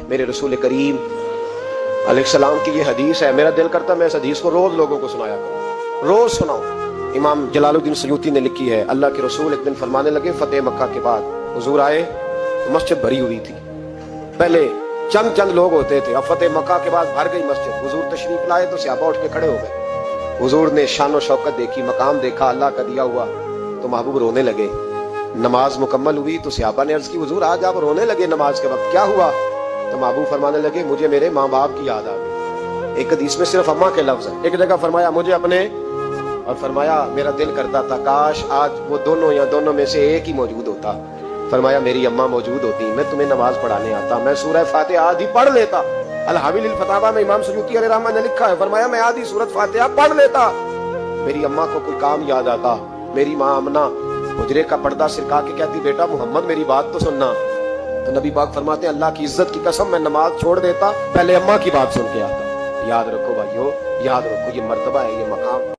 میرے رسول کریم علیہ السلام کی یہ حدیث ہے. میرا دل کرتا میں اس حدیث کو روز لوگوں کو سنایا کروں, روز سناؤں. امام جلال الدین سیوطی نے لکھی ہے, اللہ کے رسول ایک دن فرمانے لگے فتح مکہ کے بعد حضور آئے, مسجد بھری ہوئی تھی. پہلے چند لوگ ہوتے تھے, اب فتح مکہ کے بعد بھر گئی مسجد. حضور تشریف لائے تو صحابہ اٹھ کے کھڑے ہو گئے. حضور نے شان و شوکت دیکھی, مقام دیکھا, اللہ کا دیا ہوا, تو محبوب رونے لگے. نماز مکمل ہوئی تو صحابہ نے عرض کی حضور آج آپ رونے لگے نماز کے وقت, کیا ہوا؟ تو محبوب فرمانے لگے مجھے میرے ماں باپ کی یاد آ گئی. ایک حدیث میں صرف اماں کے لفظ ہیں, ایک جگہ فرمایا مجھے اپنے, اور فرمایا میرا دل کرتا تھا کاش آج وہ دونوں یا دونوں میں سے ایک ہی موجود ہوتا. فرمایا میری اماں موجود ہوتی, میں تمہیں نماز پڑھانے آتا, میں سورہ فاتحہ آدھی پڑھ لیتا. الحاوی للفتاوی میں امام سیوطی علیہ الرحمہ نے لکھا ہے, فرمایا میں آدھی سورۃ فاتحہ پڑھ لیتا. میری اماں کو کوئی کام یاد آتا, میری ماں آمنہ حجرے کا پردہ سرکا کے کہتی بیٹا محمد میری بات تو سننا. تو نبی پاک فرماتے ہیں اللہ کی عزت کی قسم میں نماز چھوڑ دیتا, پہلے اماں کی بات سن کے آتا. یاد رکھو بھائیو, یاد رکھو, یہ مرتبہ ہے, یہ مقام.